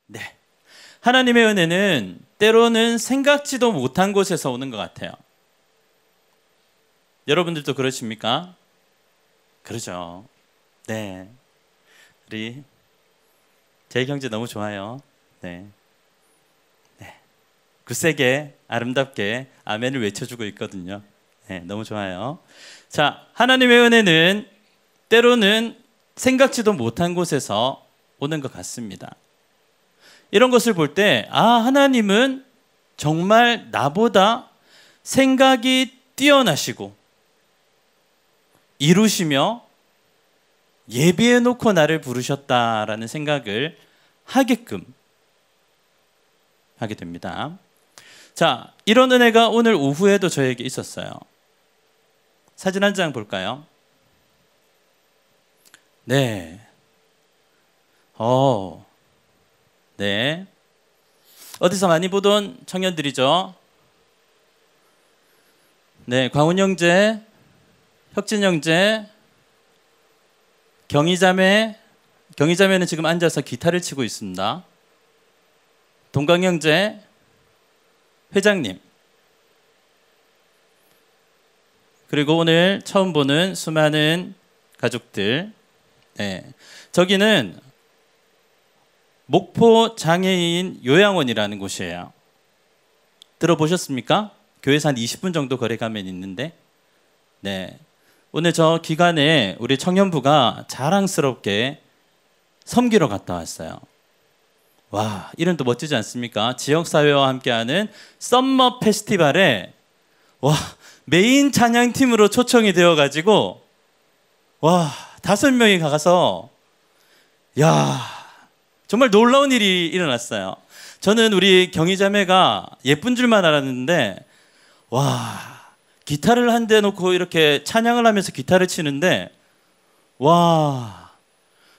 네. 하나님의 은혜는 때로는 생각지도 못한 곳에서 오는 것 같아요. 여러분들도 그러십니까? 그러죠. 네. 우리 제 형제 너무 좋아요. 네. 네. 굳세게 아름답게 아멘을 외쳐주고 있거든요. 네, 너무 좋아요. 자, 하나님의 은혜는 때로는 생각지도 못한 곳에서 오는 것 같습니다. 이런 것을 볼 때, 하나님은 정말 나보다 생각이 뛰어나시고 이루시며 예비해 놓고 나를 부르셨다라는 생각을 하게끔 하게 됩니다. 자, 이런 은혜가 오늘 오후에도 저에게 있었어요. 사진 한 장 볼까요? 네. 네. 어디서 많이 보던 청년들이죠. 네, 광훈 형제, 혁진 형제, 경희자매는 지금 앉아서 기타를 치고 있습니다. 동강 형제, 회장님, 그리고 오늘 처음 보는 수많은 가족들. 네, 저기는 목포 장애인 요양원이라는 곳이에요. 들어보셨습니까? 교회에서 한 20분 정도 거리 가면 있는데, 네, 오늘 저 기간에 우리 청년부가 자랑스럽게 섬기러 갔다 왔어요. 와, 이름도 멋지지 않습니까? 지역사회와 함께하는 썸머 페스티벌에 메인 찬양팀으로 초청이 되어가지고 5명이 가서 정말 놀라운 일이 일어났어요. 저는 우리 경희자매가 예쁜 줄만 알았는데 기타를 한 대 놓고 이렇게 찬양을 하면서 기타를 치는데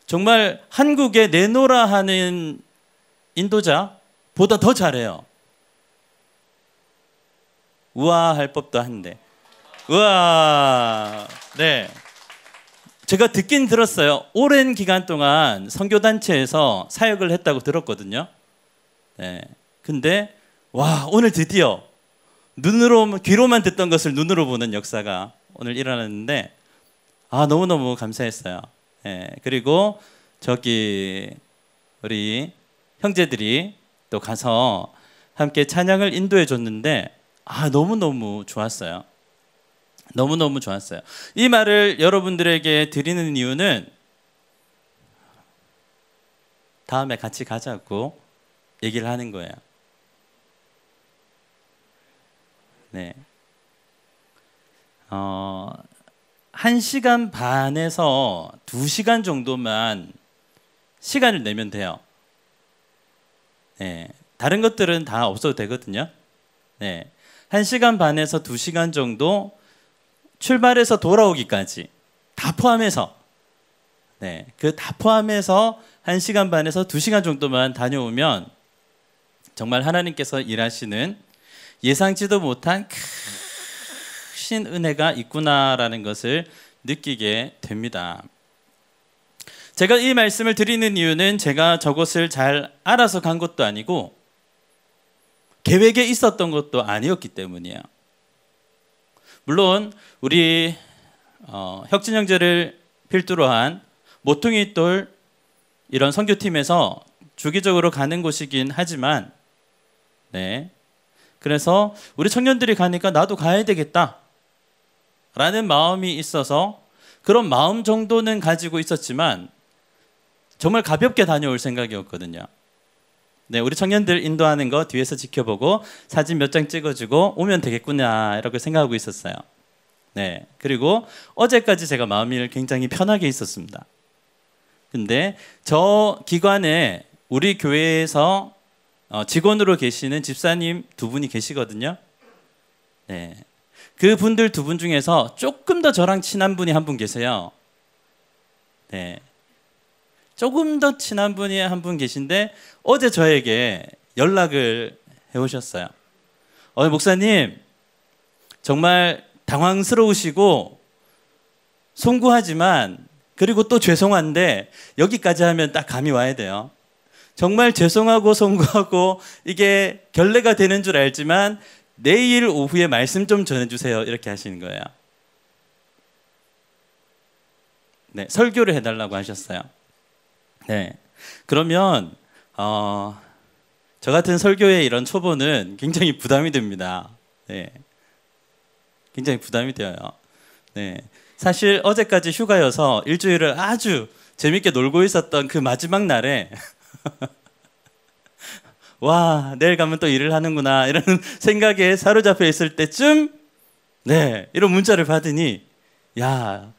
정말 한국에 내노라 하는 인도자보다 더 잘해요. 우아할 법도 한데. 우와. 네. 제가 듣긴 들었어요. 오랜 기간 동안 선교단체에서 사역을 했다고 들었거든요. 네. 근데 오늘 드디어 귀로만 듣던 것을 눈으로 보는 역사가 오늘 일어났는데 너무너무 감사했어요. 네. 그리고 저기 우리 형제들이 또 가서 함께 찬양을 인도해 줬는데 너무너무 좋았어요. 너무너무 좋았어요. 이 말을 여러분들에게 드리는 이유는 다음에 같이 가자고 얘기를 하는 거예요. 네. 1시간 반에서 2시간 정도만 시간을 내면 돼요. 네. 다른 것들은 다 없어도 되거든요. 네. 1시간 반에서 2시간 정도 출발해서 돌아오기까지 다 포함해서 그 다 포함해서 1시간 반에서 2시간 정도만 다녀오면 정말 하나님께서 일하시는 예상치도 못한 크신 은혜가 있구나라는 것을 느끼게 됩니다. 제가 이 말씀을 드리는 이유는 제가 저것을 잘 알아서 간 것도 아니고 계획에 있었던 것도 아니었기 때문이에요. 물론 우리 혁진 형제를 필두로 한 모퉁이 돌 이런 선교팀에서 주기적으로 가는 곳이긴 하지만 그래서 우리 청년들이 가니까 나도 가야 되겠다 라는 마음이 있어서 그런 마음 정도는 가지고 있었지만 정말 가볍게 다녀올 생각이었거든요. 네, 우리 청년들 인도하는 거 뒤에서 지켜보고 사진 몇 장 찍어주고 오면 되겠구나 이렇게 생각하고 있었어요. 네, 그리고 어제까지 제가 마음이 굉장히 편하게 있었습니다. 근데 저 기관에 우리 교회에서 직원으로 계시는 집사님 2분이 계시거든요. 네, 그 분들 2분 중에서 조금 더 저랑 친한 분이 한 분 계세요. 네, 조금 더 친한 분이 한 분 계신데 어제 저에게 연락을 해오셨어요. 목사님 정말 당황스러우시고 송구하지만 그리고 또 죄송한데 여기까지 하면 딱 감이 와야 돼요. 정말 죄송하고 송구하고 이게 결례가 되는 줄 알지만 내일 오후에 말씀 좀 전해주세요. 이렇게 하시는 거예요. 네, 설교를 해달라고 하셨어요. 네, 그러면 저 같은 설교의 이런 초보는 굉장히 부담이 됩니다. 네, 굉장히 부담이 되어요. 네, 사실 어제까지 휴가여서 일주일을 아주 재밌게 놀고 있었던 그 마지막 날에 와, 내일 가면 또 일을 하는구나 이런 생각에 사로잡혀 있을 때쯤 네, 이런 문자를 받으니 야,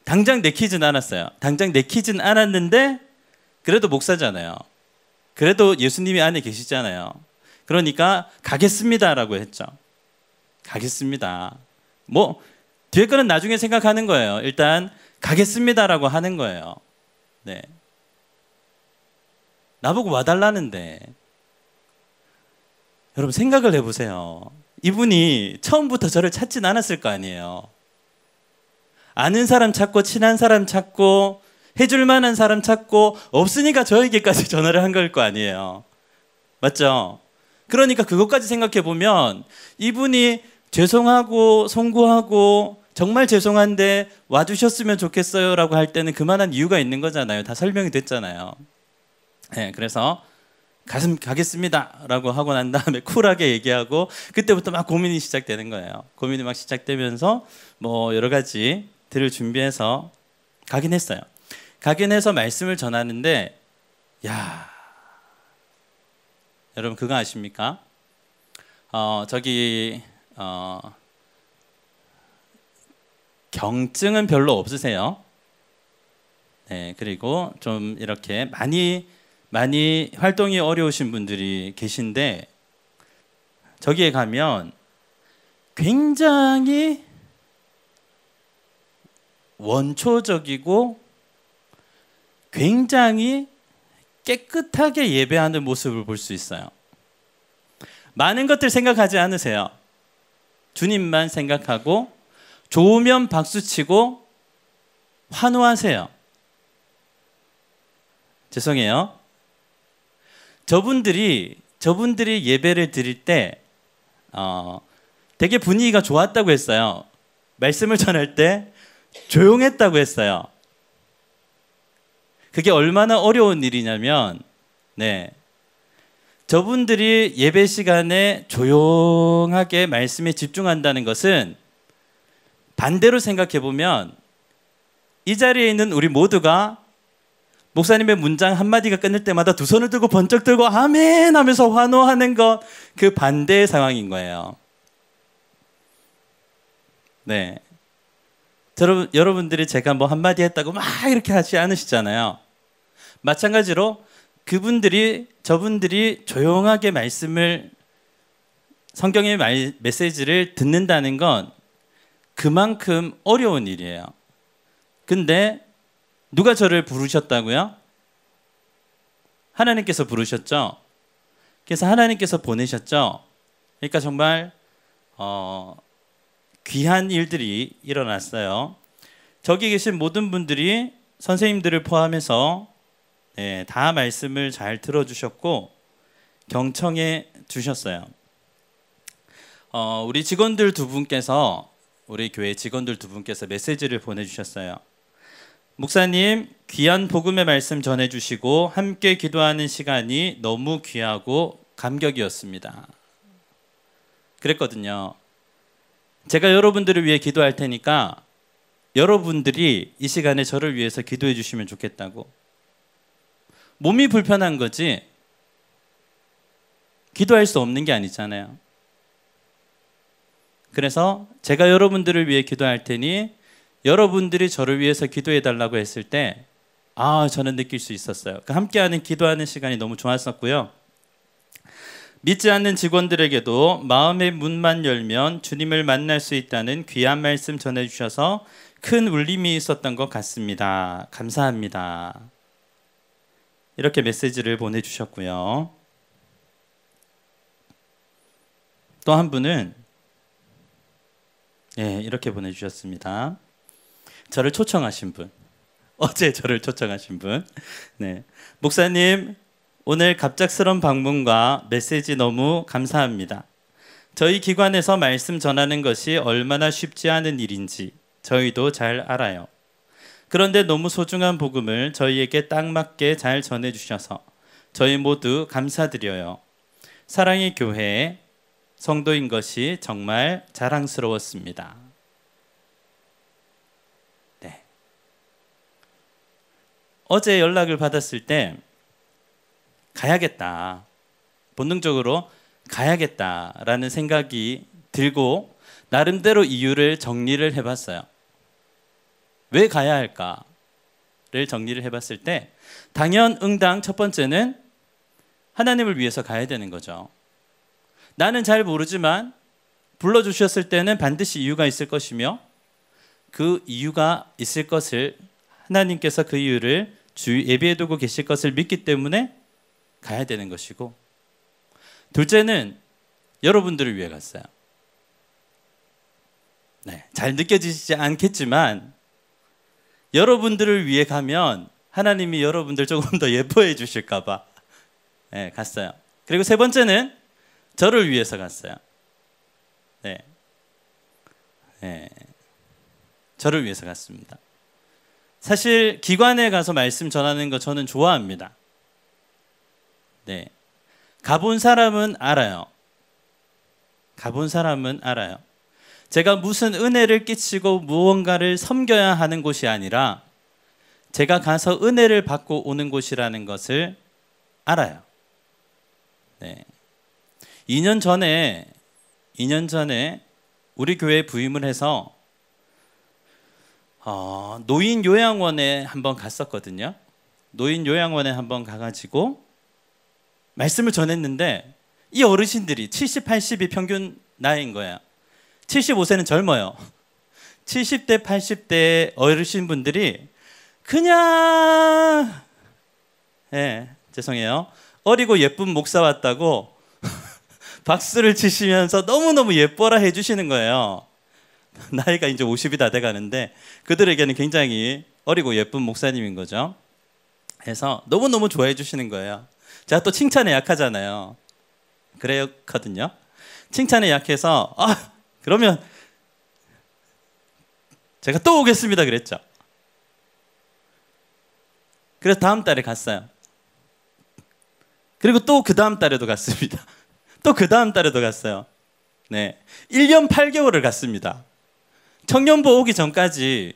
당장 내키진 않았어요. 당장 내키진 않았는데 그래도 목사잖아요. 그래도 예수님이 안에 계시잖아요. 그러니까 가겠습니다라고 했죠. 가겠습니다. 뭐 뒤에 거는 나중에 생각하는 거예요. 일단 가겠습니다라고 하는 거예요. 네. 나보고 와달라는데 여러분 생각을 해보세요. 이분이 처음부터 저를 찾진 않았을 거 아니에요. 아는 사람 찾고 친한 사람 찾고 해줄 만한 사람 찾고 없으니까 저에게까지 전화를 한 걸 거 아니에요. 맞죠? 그러니까 그것까지 생각해 보면 이분이 죄송하고 송구하고 정말 죄송한데 와주셨으면 좋겠어요 라고 할 때는 그만한 이유가 있는 거잖아요. 다 설명이 됐잖아요. 네, 그래서 가겠습니다 라고 하고 난 다음에 쿨하게 얘기하고 그때부터 막 고민이 시작되는 거예요. 고민이 막 시작되면서 뭐 여러 가지 들을 준비해서 가긴 했어요. 가긴 해서 말씀을 전하는데 야, 여러분 그거 아십니까? 경증은 별로 없으세요. 네, 그리고 좀 이렇게 많이 활동이 어려우신 분들이 계신데 저기에 가면 굉장히 원초적이고 굉장히 깨끗하게 예배하는 모습을 볼 수 있어요. 많은 것들 생각하지 않으세요. 주님만 생각하고 좋으면 박수치고 환호하세요. 죄송해요. 저분들이 예배를 드릴 때 되게 분위기가 좋았다고 했어요. 말씀을 전할 때 조용했다고 했어요. 그게 얼마나 어려운 일이냐면 네, 저분들이 예배 시간에 조용하게 말씀에 집중한다는 것은 반대로 생각해 보면 이 자리에 있는 우리 모두가 목사님의 문장 한마디가 끝날 때마다 두 손을 들고 번쩍 들고 아멘 하면서 환호하는 것, 그 반대의 상황인 거예요. 네, 여러분들이 제가 뭐 한마디 했다고 막 이렇게 하지 않으시잖아요. 마찬가지로 저분들이 조용하게 말씀을, 성경의 메시지를 듣는다는 건 그만큼 어려운 일이에요. 근데 누가 저를 부르셨다고요? 하나님께서 부르셨죠. 그래서 하나님께서 보내셨죠. 그러니까 정말 귀한 일들이 일어났어요. 저기 계신 모든 분들이 선생님들을 포함해서 네, 다 말씀을 잘 들어주셨고 경청해 주셨어요. 우리 직원들 두 분께서, 우리 교회 직원들 두 분께서 메시지를 보내주셨어요. 목사님, 귀한 복음의 말씀 전해주시고 함께 기도하는 시간이 너무 귀하고 감격이었습니다. 그랬거든요. 제가 여러분들을 위해 기도할 테니까 여러분들이 이 시간에 저를 위해서 기도해 주시면 좋겠다고. 몸이 불편한 거지 기도할 수 없는 게 아니잖아요. 그래서 제가 여러분들을 위해 기도할 테니 여러분들이 저를 위해서 기도해 달라고 했을 때 저는 느낄 수 있었어요. 함께하는 기도하는 시간이 너무 좋았었고요. 믿지 않는 직원들에게도 마음의 문만 열면 주님을 만날 수 있다는 귀한 말씀 전해주셔서 큰 울림이 있었던 것 같습니다. 감사합니다. 이렇게 메시지를 보내주셨고요. 또 한 분은 이렇게 보내주셨습니다. 저를 초청하신 분. 어제 저를 초청하신 분. 네. 목사님, 오늘 갑작스런 방문과 메시지 너무 감사합니다. 저희 기관에서 말씀 전하는 것이 얼마나 쉽지 않은 일인지 저희도 잘 알아요. 그런데 너무 소중한 복음을 저희에게 딱 맞게 잘 전해주셔서 저희 모두 감사드려요. 사랑의 교회 성도인 것이 정말 자랑스러웠습니다. 네. 어제 연락을 받았을 때 가야겠다. 본능적으로 가야겠다라는 생각이 들고 나름대로 이유를 정리를 해봤어요. 왜 가야 할까를 정리를 해봤을 때 당연 응당 첫 번째는 하나님을 위해서 가야 되는 거죠. 나는 잘 모르지만 불러주셨을 때는 반드시 이유가 있을 것이며 그 이유가 있을 것을 하나님께서 그 이유를 주 예비해 두고 계실 것을 믿기 때문에 가야 되는 것이고, 둘째는 여러분들을 위해 갔어요. 네, 잘 느껴지지 않겠지만 여러분들을 위해 가면 하나님이 여러분들 조금 더 예뻐해 주실까 봐 네, 갔어요. 그리고 세 번째는 저를 위해서 갔어요. 네. 네. 저를 위해서 갔습니다. 사실 기관에 가서 말씀 전하는 거 저는 좋아합니다. 네. 가본 사람은 알아요. 가본 사람은 알아요. 제가 무슨 은혜를 끼치고 무언가를 섬겨야 하는 곳이 아니라 제가 가서 은혜를 받고 오는 곳이라는 것을 알아요. 네. 2년 전에 우리 교회에 부임을 해서 노인 요양원에 한번 갔었거든요. 노인 요양원에 한번 가가지고 말씀을 전했는데 이 어르신들이 70, 80이 평균 나이인 거예요. 75세는 젊어요. 70대, 80대 어르신분들이 그냥 죄송해요. 어리고 예쁜 목사 왔다고 박수를 치시면서 너무너무 예뻐라 해주시는 거예요. 나이가 이제 50이 다 돼가는데 그들에게는 굉장히 어리고 예쁜 목사님인 거죠. 그래서 너무너무 좋아해 주시는 거예요. 제가 또 칭찬에 약하잖아요. 그랬거든요. 칭찬에 약해서 그러면 제가 또 오겠습니다 그랬죠. 그래서 다음 달에 갔어요. 그리고 또 그 다음 달에도 갔습니다. 또 그 다음 달에도 갔어요. 네, 1년 8개월을 갔습니다. 청년부 오기 전까지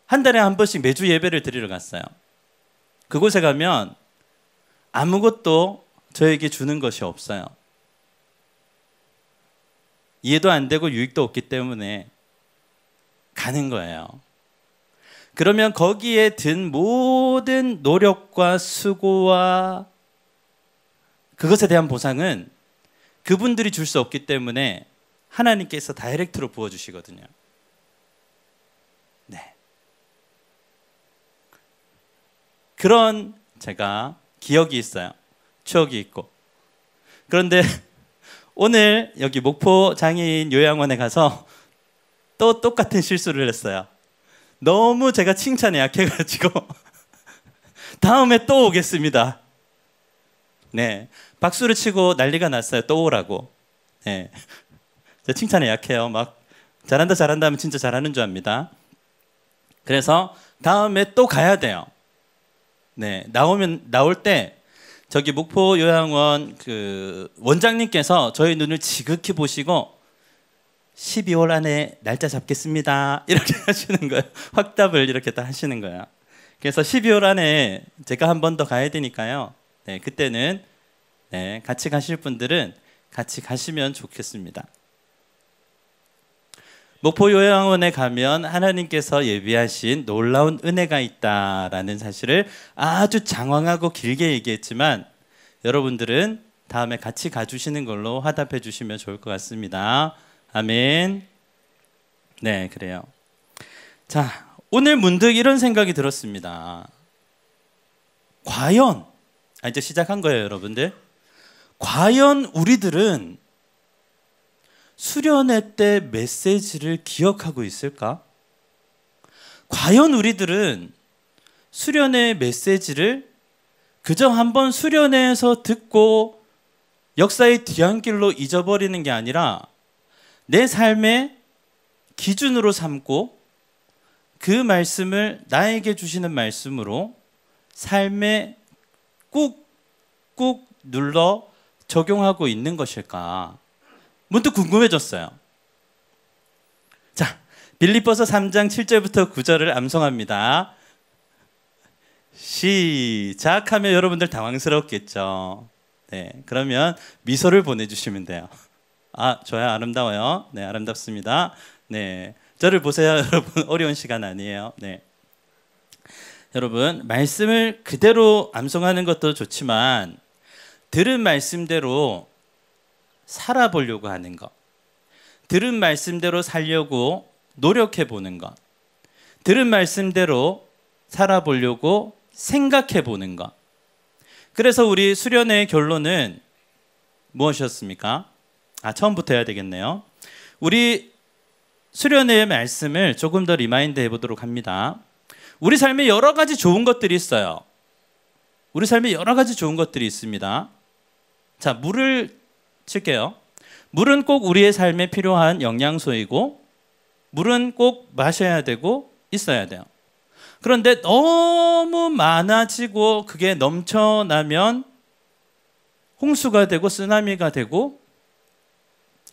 한 달에 한 번씩 매주 예배를 드리러 갔어요. 그곳에 가면 아무것도 저에게 주는 것이 없어요. 이해도 안 되고 유익도 없기 때문에 가는 거예요. 그러면 거기에 든 모든 노력과 수고와 그것에 대한 보상은 그분들이 줄 수 없기 때문에 하나님께서 다이렉트로 부어주시거든요. 네. 그런 제가 기억이 있어요. 추억이 있고. 그런데 오늘 여기 목포 장애인 요양원에 가서 또 똑같은 실수를 했어요. 너무 제가 칭찬에 약해가지고 다음에 또 오겠습니다. 네, 박수를 치고 난리가 났어요. 또 오라고. 네, 제가 칭찬에 약해요. 막 잘한다 잘한다 하면 진짜 잘하는 줄 압니다. 그래서 다음에 또 가야 돼요. 네, 나올 때 저기 목포 요양원 그 원장님께서 저희 눈을 지극히 보시고 12월 안에 날짜 잡겠습니다 이렇게 하시는 거예요. 확답을 이렇게 다 하시는 거예요. 그래서 12월 안에 제가 한 번 더 가야 되니까요. 네, 그때는 네, 같이 가실 분들은 같이 가시면 좋겠습니다. 목포 요양원에 가면 하나님께서 예비하신 놀라운 은혜가 있다라는 사실을 아주 장황하고 길게 얘기했지만 여러분들은 다음에 같이 가주시는 걸로 화답해 주시면 좋을 것 같습니다. 아멘. 네, 그래요. 자, 오늘 문득 이런 생각이 들었습니다. 과연 이제 시작한 거예요, 여러분들. 과연 우리들은 수련회 때 메시지를 기억하고 있을까? 과연 우리들은 수련의 메시지를 그저 한번 수련회에서 듣고 역사의 뒤안길로 잊어버리는 게 아니라 내 삶의 기준으로 삼고 그 말씀을 나에게 주시는 말씀으로 삶에 꾹꾹 눌러 적용하고 있는 것일까? 문득 궁금해졌어요. 자, 빌립보서 3장 7절부터 9절을 암송합니다. 시작하면 여러분들 당황스럽겠죠. 네, 그러면 미소를 보내주시면 돼요. 아, 좋아요. 아름다워요. 네, 아름답습니다. 네, 저를 보세요. 여러분, 어려운 시간 아니에요. 네. 여러분, 말씀을 그대로 암송하는 것도 좋지만 들은 말씀대로 살아보려고 하는 것, 들은 말씀대로 살려고 노력해 보는 것, 들은 말씀대로 살아보려고 생각해 보는 것. 그래서 우리 수련회의 결론은 무엇이었습니까? 처음부터 해야 되겠네요. 우리 수련회의 말씀을 조금 더 리마인드 해보도록 합니다. 우리 삶에 여러 가지 좋은 것들이 있어요. 우리 삶에 여러 가지 좋은 것들이 있습니다. 자, 물을 칠게요. 물은 꼭 우리의 삶에 필요한 영양소이고 물은 꼭 마셔야 되고 있어야 돼요. 그런데 너무 많아지고 그게 넘쳐나면 홍수가 되고 쓰나미가 되고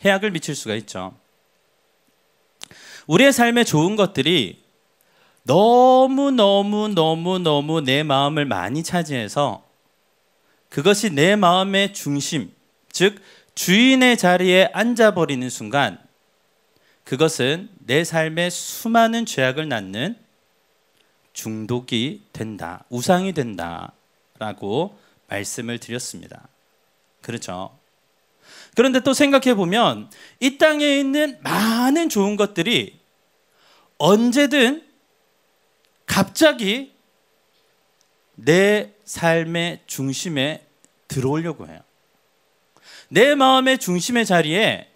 해악을 미칠 수가 있죠. 우리의 삶에 좋은 것들이 너무 내 마음을 많이 차지해서 그것이 내 마음의 중심, 즉 주인의 자리에 앉아버리는 순간 그것은 내 삶에 수많은 죄악을 낳는 중독이 된다, 우상이 된다라고 말씀을 드렸습니다. 그렇죠? 그런데 또 생각해 보면 이 땅에 있는 많은 좋은 것들이 언제든 갑자기 내 삶의 중심에 들어오려고 해요. 내 마음의 중심의 자리에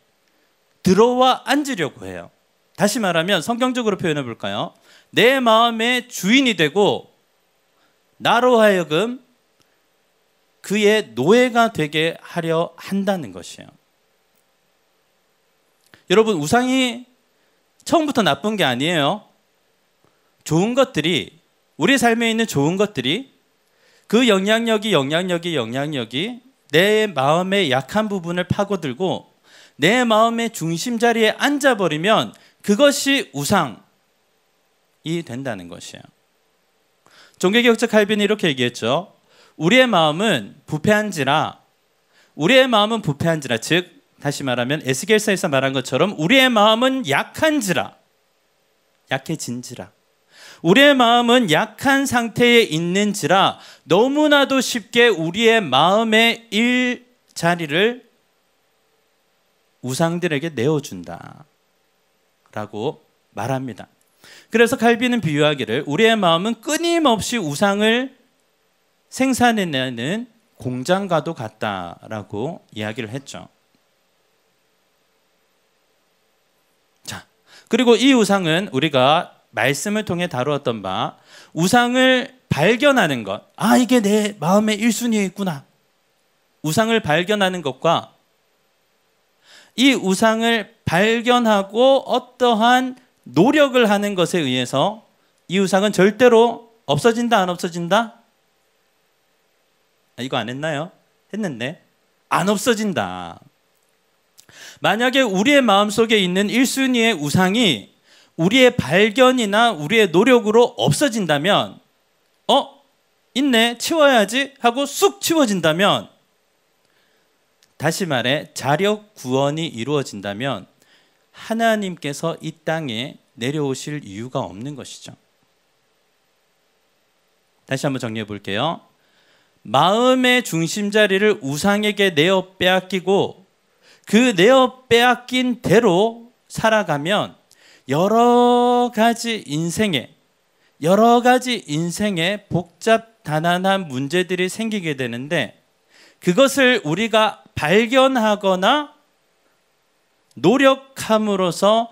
들어와 앉으려고 해요. 다시 말하면 성경적으로 표현해 볼까요? 내 마음의 주인이 되고 나로 하여금 그의 노예가 되게 하려 한다는 것이에요. 여러분, 우상이 처음부터 나쁜 게 아니에요. 좋은 것들이, 우리 삶에 있는 좋은 것들이 그 영향력이 내 마음의 약한 부분을 파고들고 내 마음의 중심 자리에 앉아버리면 그것이 우상이 된다는 것이에요. 종교개혁자 칼빈이 이렇게 얘기했죠. 우리의 마음은 부패한지라, 즉 다시 말하면 에스겔서에서 말한 것처럼 우리의 마음은 약한지라, 약해진지라, 우리의 마음은 약한 상태에 있는지라 너무나도 쉽게 우리의 마음의 일자리를 우상들에게 내어준다 라고 말합니다. 그래서 칼빈은 비유하기를 우리의 마음은 끊임없이 우상을 생산해내는 공장과도 같다라고 이야기를 했죠. 자, 그리고 이 우상은 우리가 말씀을 통해 다루었던 바 우상을 발견하는 것, 이게 내 마음의 1순위에 있구나. 우상을 발견하는 것과 이 우상을 발견하고 어떠한 노력을 하는 것에 의해서 이 우상은 절대로 없어진다, 안 없어진다? 이거 안 했나요? 했는데 안 없어진다. 만약에 우리의 마음속에 있는 1순위의 우상이 우리의 발견이나 우리의 노력으로 없어진다면 있네, 치워야지 하고 쑥 치워진다면, 다시 말해 자력 구원이 이루어진다면 하나님께서 이 땅에 내려오실 이유가 없는 것이죠. 다시 한번 정리해 볼게요. 마음의 중심자리를 우상에게 내어 빼앗기고 그 내어 빼앗긴 대로 살아가면 여러 가지 인생에 복잡다난한 문제들이 생기게 되는데 그것을 우리가 발견하거나 노력함으로써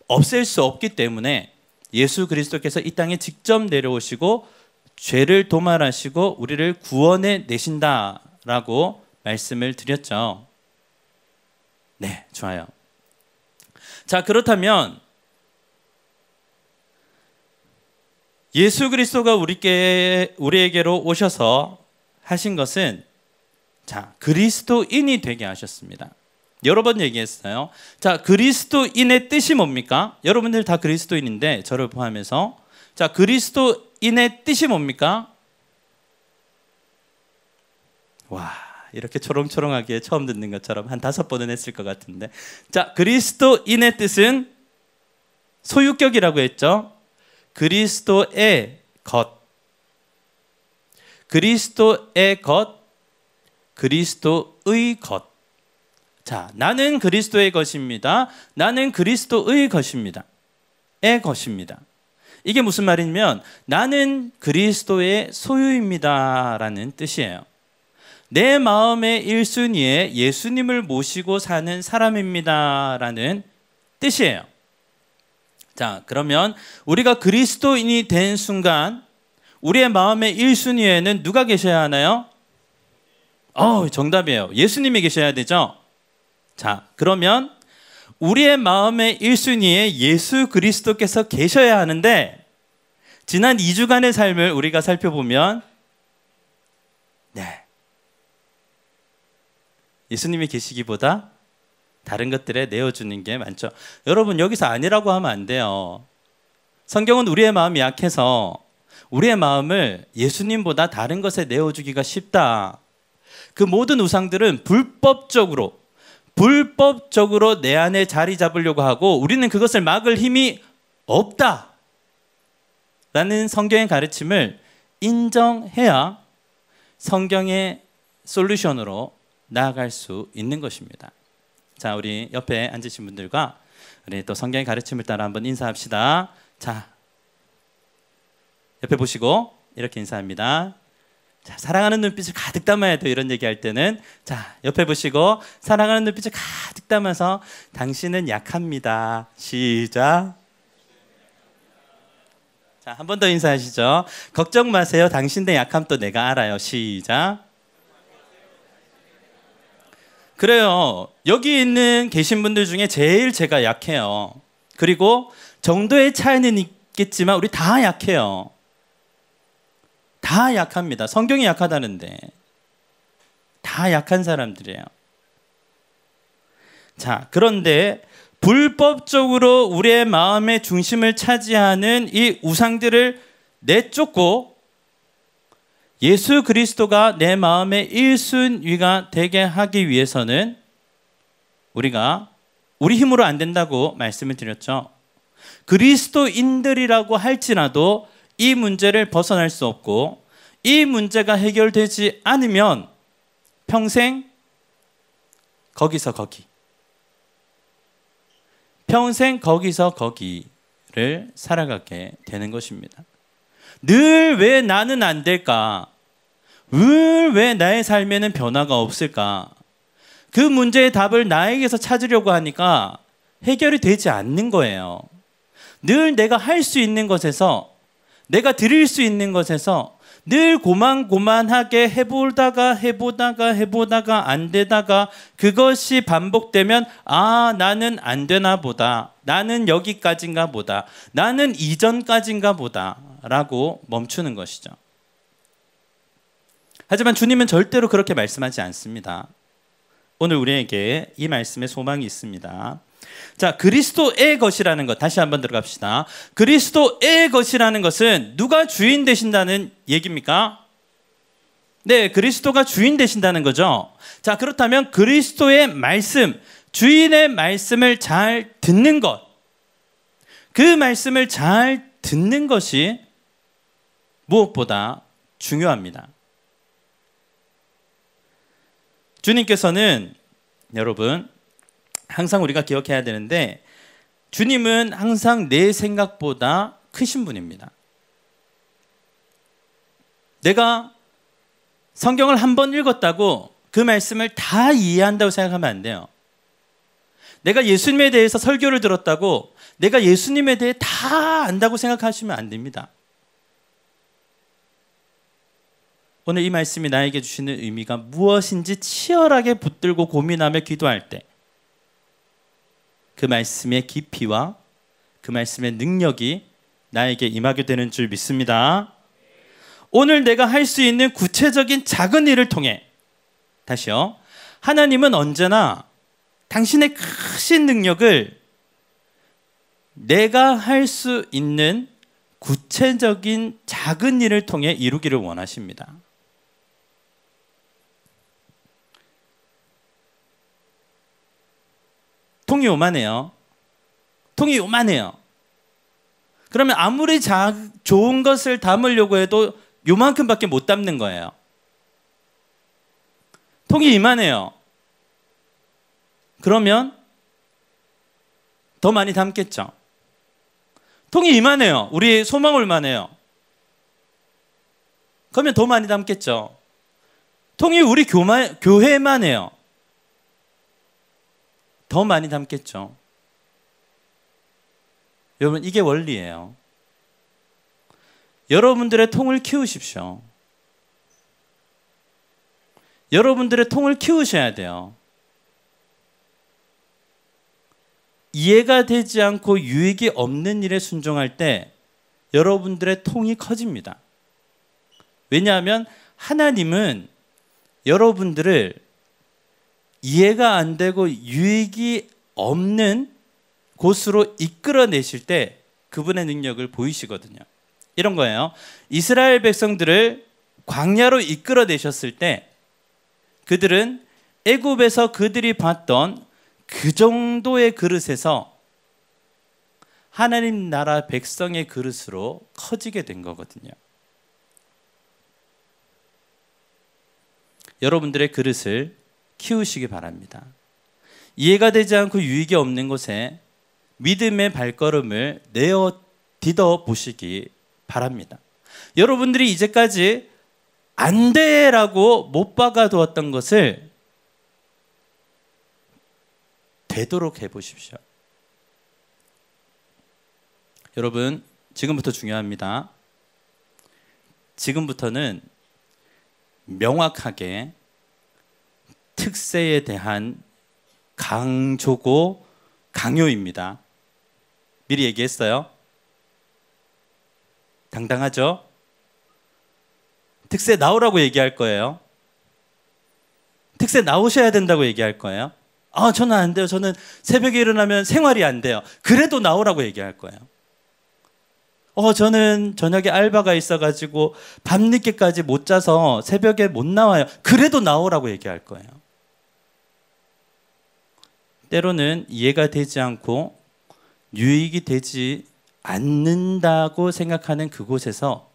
없앨 수 없기 때문에 예수 그리스도께서 이 땅에 직접 내려오시고 죄를 도말하시고 우리를 구원해 내신다라고 말씀을 드렸죠. 네, 좋아요. 자, 그렇다면 예수 그리스도가 우리에게로 오셔서 하신 것은 자, 그리스도인이 되게 하셨습니다. 여러 번 얘기했어요. 자, 그리스도인의 뜻이 뭡니까? 여러분들 다 그리스도인인데 저를 포함해서 자, 그리스도인의 뜻이 뭡니까? 와, 이렇게 초롱초롱하게 처음 듣는 것처럼 한 5번은 했을 것 같은데 자, 그리스도인의 뜻은 소유격이라고 했죠. 그리스도의 것, 그리스도의 것, 그리스도의 것. 자, 나는 그리스도의 것입니다. 나는 그리스도의 것입니다. 의 것입니다. 이게 무슨 말이냐면 나는 그리스도의 소유입니다 라는 뜻이에요. 내 마음의 1순위에 예수님을 모시고 사는 사람입니다 라는 뜻이에요. 자, 그러면 우리가 그리스도인이 된 순간 우리의 마음의 1순위에는 누가 계셔야 하나요? 정답이에요. 예수님이 계셔야 되죠. 자, 그러면 우리의 마음의 1순위에 예수 그리스도께서 계셔야 하는데 지난 2주간의 삶을 우리가 살펴보면 네, 예수님이 계시기보다 다른 것들에 내어주는 게 많죠. 여러분, 여기서 아니라고 하면 안 돼요. 성경은 우리의 마음이 약해서 우리의 마음을 예수님보다 다른 것에 내어주기가 쉽다. 그 모든 우상들은 불법적으로 내 안에 자리 잡으려고 하고 우리는 그것을 막을 힘이 없다 라는 성경의 가르침을 인정해야 성경의 솔루션으로 나아갈 수 있는 것입니다. 자, 우리 옆에 앉으신 분들과 우리 또 성경의 가르침을 따라 한번 인사합시다. 자, 옆에 보시고 이렇게 인사합니다. 자, 사랑하는 눈빛을 가득 담아야 돼요. 이런 얘기할 때는. 자, 옆에 보시고 사랑하는 눈빛을 가득 담아서 당신은 약합니다. 시작. 자, 한 번 더 인사하시죠. 걱정 마세요. 당신의 약함 또 내가 알아요. 시작. 그래요. 여기 계신 분들 중에 제일 제가 약해요. 그리고 정도의 차이는 있겠지만 우리 다 약해요. 다 약합니다. 성경이 약하다는데 다 약한 사람들이에요. 자, 그런데 불법적으로 우리의 마음의 중심을 차지하는 이 우상들을 내쫓고 예수 그리스도가 내 마음의 1순위가 되게 하기 위해서는 우리가 우리 힘으로 안 된다고 말씀을 드렸죠. 그리스도인들이라고 할지라도 이 문제를 벗어날 수 없고 이 문제가 해결되지 않으면 평생 거기서 거기, 평생 거기서 거기를 살아가게 되는 것입니다. 늘 왜 나는 안 될까? 늘 왜 나의 삶에는 변화가 없을까? 그 문제의 답을 나에게서 찾으려고 하니까 해결이 되지 않는 거예요. 늘 내가 할 수 있는 것에서, 내가 드릴 수 있는 것에서 늘 고만고만하게 해보다가 안 되다가 그것이 반복되면 나는 안 되나 보다. 나는 여기까지인가 보다. 나는 이전까지인가 보다. 라고 멈추는 것이죠. 하지만 주님은 절대로 그렇게 말씀하지 않습니다. 오늘 우리에게 이 말씀에 소망이 있습니다. 자, 그리스도의 것이라는 것 다시 한번 들어갑시다. 그리스도의 것이라는 것은 누가 주인 되신다는 얘기입니까? 네, 그리스도가 주인 되신다는 거죠. 자, 그렇다면 그리스도의 말씀, 주인의 말씀을 잘 듣는 것, 그 말씀을 잘 듣는 것이 무엇보다 중요합니다. 주님께서는 여러분 항상 우리가 기억해야 되는데 주님은 항상 내 생각보다 크신 분입니다. 내가 성경을 한 번 읽었다고 그 말씀을 다 이해한다고 생각하면 안 돼요. 내가 예수님에 대해서 설교를 들었다고 내가 예수님에 대해 다 안다고 생각하시면 안 됩니다. 오늘 이 말씀이 나에게 주시는 의미가 무엇인지 치열하게 붙들고 고민하며 기도할 때 그 말씀의 깊이와 그 말씀의 능력이 나에게 임하게 되는 줄 믿습니다. 오늘 내가 할 수 있는 구체적인 작은 일을 통해, 다시요, 하나님은 언제나 당신의 크신 능력을 내가 할 수 있는 구체적인 작은 일을 통해 이루기를 원하십니다. 통이 요만해요. 통이 요만해요. 그러면 아무리 좋은 것을 담으려고 해도 요만큼밖에 못 담는 거예요. 통이 이만해요. 그러면 더 많이 담겠죠. 통이 이만해요. 우리 소망울만해요. 그러면 더 많이 담겠죠. 통이 우리 교회만 해요. 더 많이 담겠죠. 여러분, 이게 원리예요. 여러분들의 통을 키우십시오. 여러분들의 통을 키우셔야 돼요. 이해가 되지 않고 유익이 없는 일에 순종할 때 여러분들의 통이 커집니다. 왜냐하면 하나님은 여러분들을 이해가 안 되고 유익이 없는 곳으로 이끌어내실 때 그분의 능력을 보이시거든요. 이런 거예요. 이스라엘 백성들을 광야로 이끌어내셨을 때 그들은 애굽에서 그들이 봤던 그 정도의 그릇에서 하나님 나라 백성의 그릇으로 커지게 된 거거든요. 여러분들의 그릇을 키우시기 바랍니다. 이해가 되지 않고 유익이 없는 곳에 믿음의 발걸음을 디뎌 보시기 바랍니다. 여러분들이 이제까지 안 돼라고 못 박아두었던 것을 되도록 해보십시오. 여러분, 지금부터 중요합니다. 지금부터는 명확하게 특세에 대한 강조고 강요입니다. 미리 얘기했어요. 당당하죠? 특세 나오라고 얘기할 거예요. 특세 나오셔야 된다고 얘기할 거예요. 저는 안 돼요. 저는 새벽에 일어나면 생활이 안 돼요. 그래도 나오라고 얘기할 거예요. 저는 저녁에 알바가 있어가지고 밤늦게까지 못 자서 새벽에 못 나와요. 그래도 나오라고 얘기할 거예요. 때로는 이해가 되지 않고 유익이 되지 않는다고 생각하는 그곳에서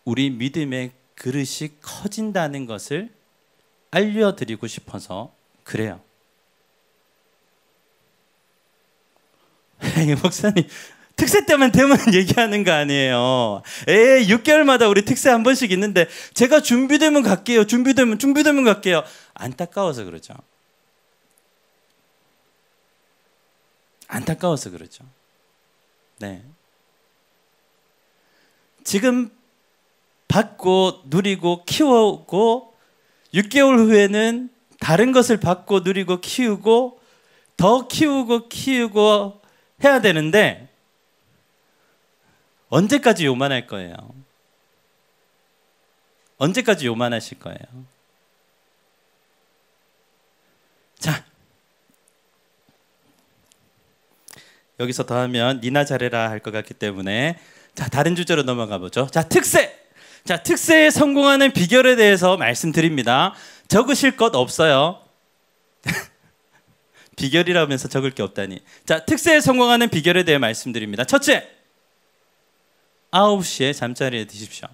우리 믿음의 그릇이 커진다는 것을 알려드리고 싶어서 그래요. 목사님, 특세 때만 되면 얘기하는 거 아니에요. 6개월마다 우리 특세 한 번씩 있는데 제가 준비되면 갈게요. 준비되면 갈게요. 안타까워서 그러죠. 안타까워서 그러죠. 네. 지금 받고 누리고 키우고 6개월 후에는 다른 것을 받고 누리고 키우고 더 키우고 해야 되는데 언제까지 요만할 거예요? 언제까지 요만하실 거예요? 자, 여기서 더하면 니나 잘해라 할 것 같기 때문에 자, 다른 주제로 넘어가 보죠. 자, 특세. 자, 특세에 성공하는 비결에 대해서 말씀드립니다. 적으실 것 없어요. 비결이라면서 적을 게 없다니. 자, 특세에 성공하는 비결에 대해 말씀드립니다. 첫째, 9시에 잠자리에 드십시오.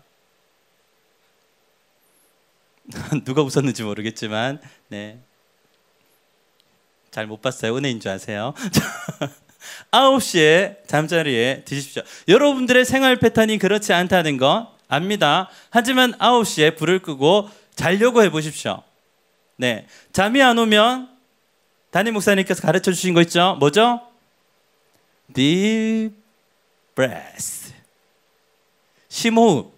누가 웃었는지 모르겠지만 네, 잘 못 봤어요. 은혜인 줄 아세요? 9시에 잠자리에 드십시오. 여러분들의 생활 패턴이 그렇지 않다는 거 압니다. 하지만 9시에 불을 끄고 자려고 해보십시오. 네, 잠이 안 오면 담임 목사님께서 가르쳐 주신 거 있죠? 뭐죠? Deep breath. 심호흡.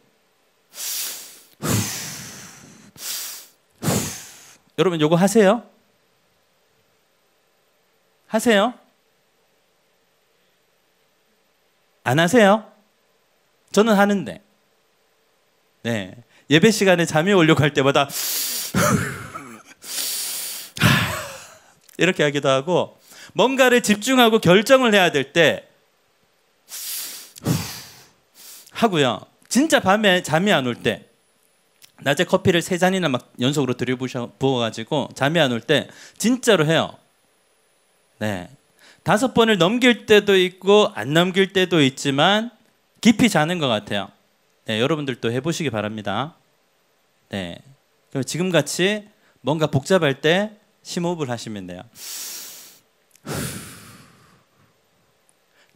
여러분 요거 하세요? 하세요? 안 하세요? 저는 하는데. 네. 예배 시간에 잠이 오려고 할 때마다 이렇게 하기도 하고, 뭔가를 집중하고 결정을 해야 될 때 하고요. 진짜 밤에 잠이 안 올 때, 낮에 커피를 3잔이나 막 연속으로 들이부어가지고 잠이 안 올 때 진짜로 해요. 네. 5번을 넘길 때도 있고 안 넘길 때도 있지만 깊이 자는 것 같아요. 네, 여러분들도 해보시기 바랍니다. 네. 그럼 지금 같이 뭔가 복잡할 때 심호흡을 하시면 돼요.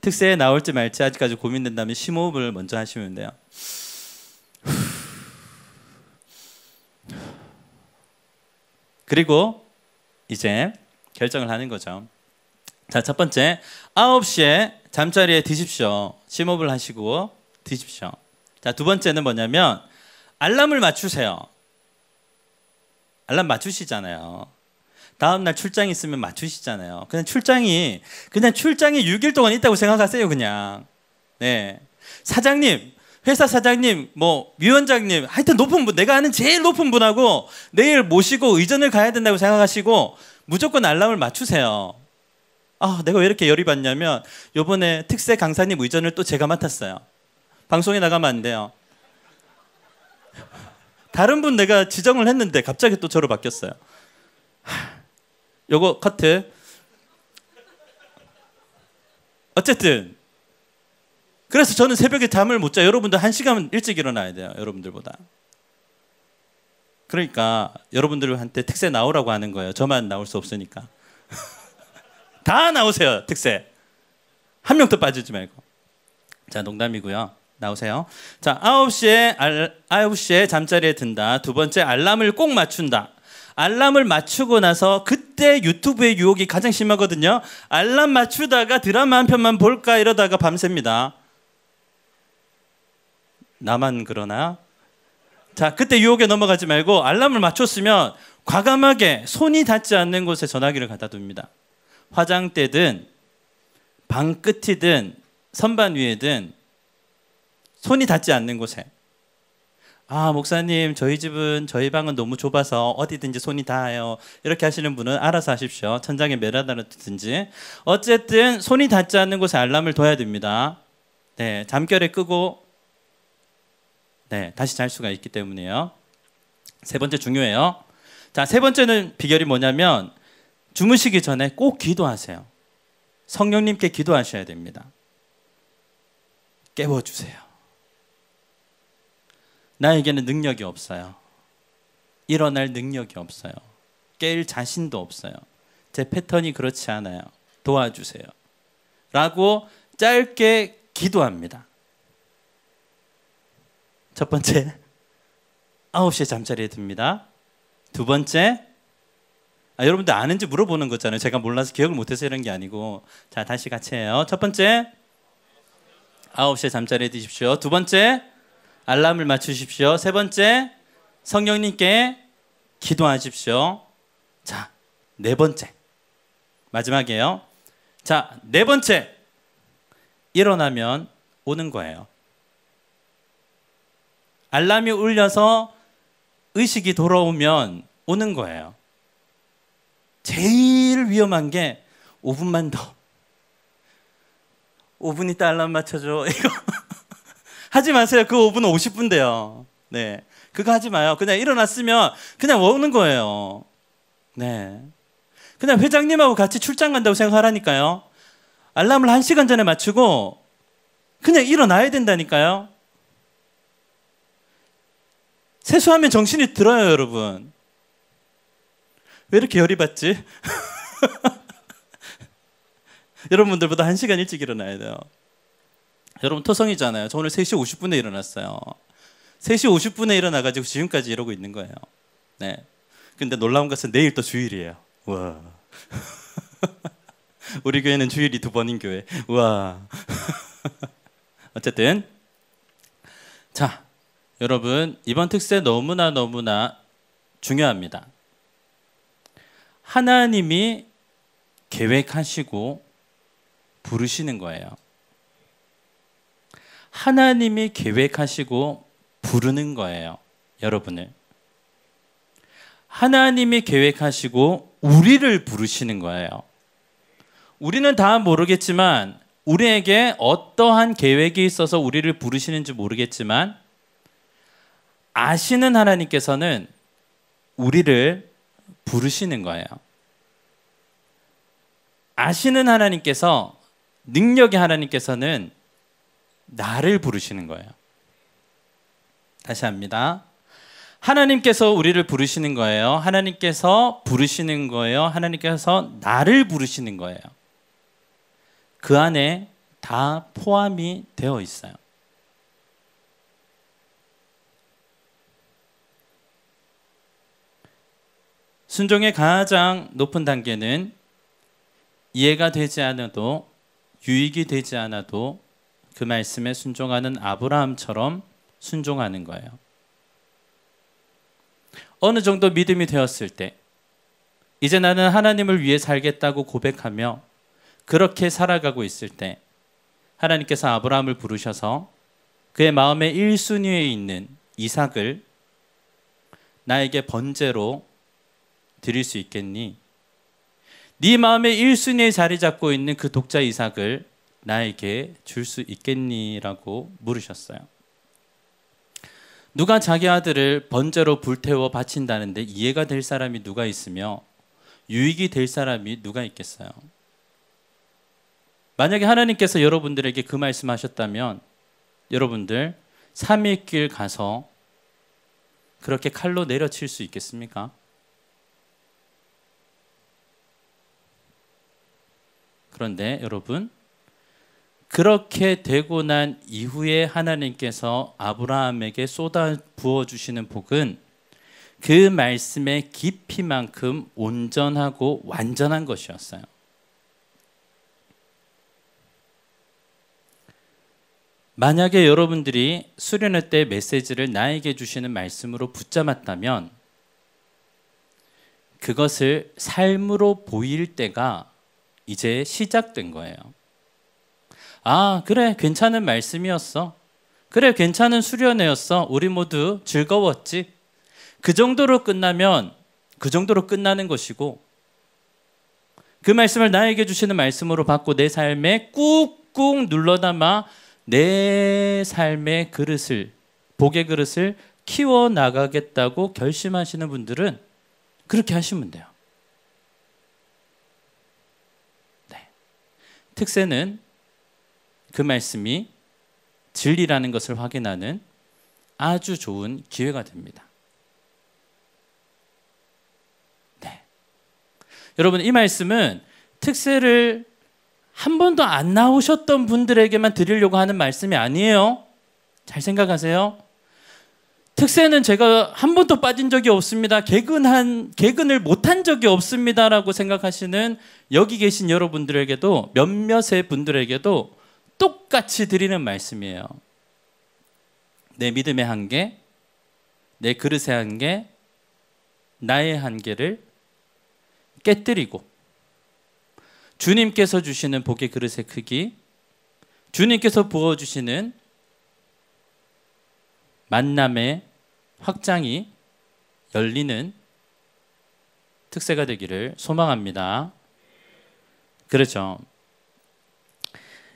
특세에 나올지 말지 아직까지 고민된다면 심호흡을 먼저 하시면 돼요. 그리고 이제 결정을 하는 거죠. 자, 첫 번째, 9시에 잠자리에 드십시오. 심호흡을 하시고 드십시오. 자, 두 번째는 뭐냐면 알람을 맞추세요. 알람 맞추시잖아요. 다음날 출장이 있으면 맞추시잖아요. 그냥 출장이 6일 동안 있다고 생각하세요, 그냥. 네. 사장님, 회사 사장님, 뭐 위원장님, 하여튼 높은 분, 내가 아는 제일 높은 분하고 내일 모시고 의전을 가야 된다고 생각하시고 무조건 알람을 맞추세요. 아, 내가 왜 이렇게 열이 받냐면 요번에 특세 강사님 의전을 또 제가 맡았어요. 방송에 나가면 안 돼요. 다른 분 내가 지정을 했는데 갑자기 또 저로 바뀌었어요. 요거 커트. 어쨌든 그래서 저는 새벽에 잠을 못 자요. 여러분들 1시간 일찍 일어나야 돼요. 여러분들보다. 그러니까 여러분들한테 특세 나오라고 하는 거예요. 저만 나올 수 없으니까. 다 나오세요. 특세. 한 명도 빠지지 말고. 자, 농담이고요. 나오세요. 자, 9시에 잠자리에 든다. 두 번째, 알람을 꼭 맞춘다. 알람을 맞추고 나서 그때 유튜브의 유혹이 가장 심하거든요. 알람 맞추다가 드라마 한 편만 볼까 이러다가 밤새입니다. 나만 그러나? 자, 그때 유혹에 넘어가지 말고 알람을 맞췄으면 과감하게 손이 닿지 않는 곳에 전화기를 갖다 둡니다. 화장대든 방 끝이든 선반 위에든 손이 닿지 않는 곳에. 아, 목사님, 저희 방은 너무 좁아서 어디든지 손이 닿아요. 이렇게 하시는 분은 알아서 하십시오. 천장에 매달아두든지. 어쨌든 손이 닿지 않는 곳에 알람을 둬야 됩니다. 네, 잠결에 끄고 네, 다시 잘 수가 있기 때문이에요. 세 번째 중요해요. 자, 세 번째는 비결이 뭐냐면 주무시기 전에 꼭 기도하세요. 성령님께 기도하셔야 됩니다. 깨워주세요. 나에게는 능력이 없어요. 일어날 능력이 없어요. 깰 자신도 없어요. 제 패턴이 그렇지 않아요. 도와주세요. 라고 짧게 기도합니다. 첫 번째, 9시에 잠자리에 듭니다. 두 번째, 여러분들 아는지 물어보는 거잖아요. 제가 몰라서 기억을 못해서 이런 게 아니고. 자, 다시 같이 해요. 첫 번째, 9시에 잠자리에 드십시오. 두 번째, 알람을 맞추십시오. 세 번째, 성령님께 기도하십시오. 자, 네 번째, 마지막이에요. 자, 네 번째, 일어나면 오는 거예요. 알람이 울려서 의식이 돌아오면 오는 거예요. 제일 위험한 게 5분만 더. 5분 있다 알람 맞춰줘. 이거 하지 마세요. 그 5분은 50분 돼요. 네, 그거 하지 마요. 그냥 일어났으면 그냥 오는 거예요. 네, 그냥 회장님하고 같이 출장 간다고 생각하라니까요. 알람을 1시간 전에 맞추고 그냥 일어나야 된다니까요. 세수하면 정신이 들어요, 여러분. 왜 이렇게 열이 받지? 여러분들보다 1시간 일찍 일어나야 돼요. 여러분 토성이잖아요. 저 오늘 3시 50분에 일어났어요. 3시 50분에 일어나가지고 지금까지 이러고 있는 거예요. 네. 근데 놀라운 것은 내일 또 주일이에요. 와. 우리 교회는 주일이 2번인 교회. 우와. 어쨌든 자, 여러분 이번 특세 너무나 중요합니다. 하나님이 계획하시고 부르시는 거예요. 하나님이 계획하시고 부르는 거예요. 여러분을. 하나님이 계획하시고 우리를 부르시는 거예요. 우리는 다 모르겠지만, 우리에게 어떠한 계획이 있어서 우리를 부르시는지 모르겠지만, 아시는 하나님께서는 우리를 부르시는 거예요. 아시는 하나님께서, 능력의 하나님께서는 나를 부르시는 거예요. 다시 합니다. 하나님께서 우리를 부르시는 거예요. 하나님께서 부르시는 거예요. 하나님께서 나를 부르시는 거예요. 그 안에 다 포함이 되어 있어요. 순종의 가장 높은 단계는 이해가 되지 않아도, 유익이 되지 않아도 그 말씀에 순종하는 아브라함처럼 순종하는 거예요. 어느 정도 믿음이 되었을 때, 이제 나는 하나님을 위해 살겠다고 고백하며 그렇게 살아가고 있을 때, 하나님께서 아브라함을 부르셔서 그의 마음의 1순위에 있는 이삭을 나에게 번제로 드릴 수 있겠니? 네 마음의 1순위에 자리 잡고 있는 그 독자 이삭을 나에게 줄 수 있겠니? 라고 물으셨어요. 누가 자기 아들을 번제로 불태워 바친다는데 이해가 될 사람이 누가 있으며 유익이 될 사람이 누가 있겠어요? 만약에 하나님께서 여러분들에게 그 말씀하셨다면 여러분들 3일 길 가서 그렇게 칼로 내려칠 수 있겠습니까? 그런데 여러분, 그렇게 되고 난 이후에 하나님께서 아브라함에게 쏟아 부어주시는 복은 그 말씀의 깊이만큼 온전하고 완전한 것이었어요. 만약에 여러분들이 수련회 때 메시지를 나에게 주시는 말씀으로 붙잡았다면 그것을 삶으로 보일 때가 이제 시작된 거예요. 아, 그래, 괜찮은 말씀이었어. 그래, 괜찮은 수련회였어. 우리 모두 즐거웠지. 그 정도로 끝나면 그 정도로 끝나는 것이고, 그 말씀을 나에게 주시는 말씀으로 받고 내 삶에 꾹꾹 눌러담아 내 삶의 그릇을, 복의 그릇을 키워나가겠다고 결심하시는 분들은 그렇게 하시면 돼요. 네. 특세는 그 말씀이 진리라는 것을 확인하는 아주 좋은 기회가 됩니다. 네. 여러분, 이 말씀은 특세를 한 번도 안 나오셨던 분들에게만 드리려고 하는 말씀이 아니에요. 잘 생각하세요. 특세는 제가 한 번도 빠진 적이 없습니다. 개근을 못한 적이 없습니다라고 생각하시는 여기 계신 여러분들에게도, 몇몇의 분들에게도 똑같이 드리는 말씀이에요. 내 믿음의 한계, 내 그릇의 한계, 나의 한계를 깨뜨리고 주님께서 주시는 복의 그릇의 크기, 주님께서 부어주시는 만남의 확장이 열리는 특세가 되기를 소망합니다. 그렇죠.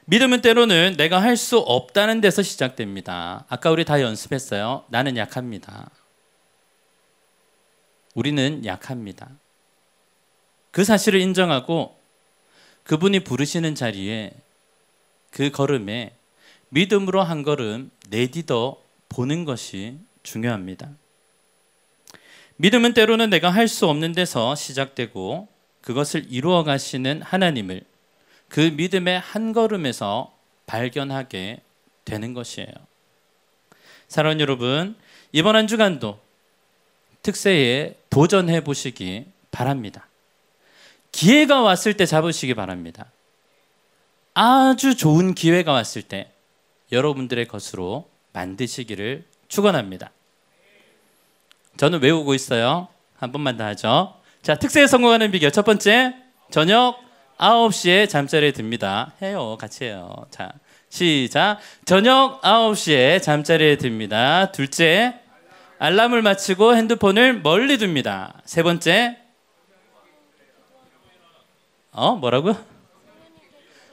믿음은 때로는 내가 할 수 없다는 데서 시작됩니다. 아까 우리 다 연습했어요. 나는 약합니다. 우리는 약합니다. 그 사실을 인정하고 그분이 부르시는 자리에, 그 걸음에 믿음으로 한 걸음 내딛어 보는 것이 중요합니다. 믿음은 때로는 내가 할 수 없는 데서 시작되고 그것을 이루어 가시는 하나님을 그 믿음의 한 걸음에서 발견하게 되는 것이에요. 사랑하는 여러분, 이번 한 주간도 특세에 도전해 보시기 바랍니다. 기회가 왔을 때 잡으시기 바랍니다. 아주 좋은 기회가 왔을 때 여러분들의 것으로 만드시기를 축원합니다. 저는 외우고 있어요. 한 번만 더 하죠. 자, 특세에 성공하는 비결. 첫 번째, 저녁 9시에 잠자리에 듭니다. 해요. 같이 해요. 자, 시작. 저녁 9시에 잠자리에 듭니다. 둘째, 알람을 맞추고 핸드폰을 멀리 둡니다. 세 번째, 뭐라고요?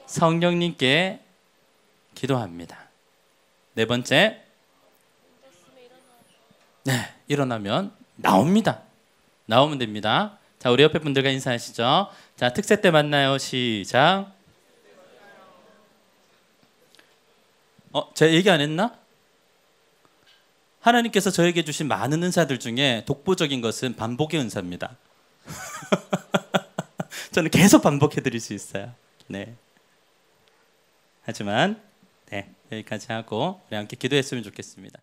성령님께 기도합니다. 네 번째, 네, 일어나면 나옵니다. 나오면 됩니다. 자, 우리 옆에 분들과 인사하시죠. 자, 특세 때 만나요. 시작. 제가 얘기 안 했나? 하나님께서 저에게 주신 많은 은사들 중에 독보적인 것은 반복의 은사입니다. 저는 계속 반복해 드릴 수 있어요. 네. 하지만 네, 여기까지 하고 우리 함께 기도했으면 좋겠습니다.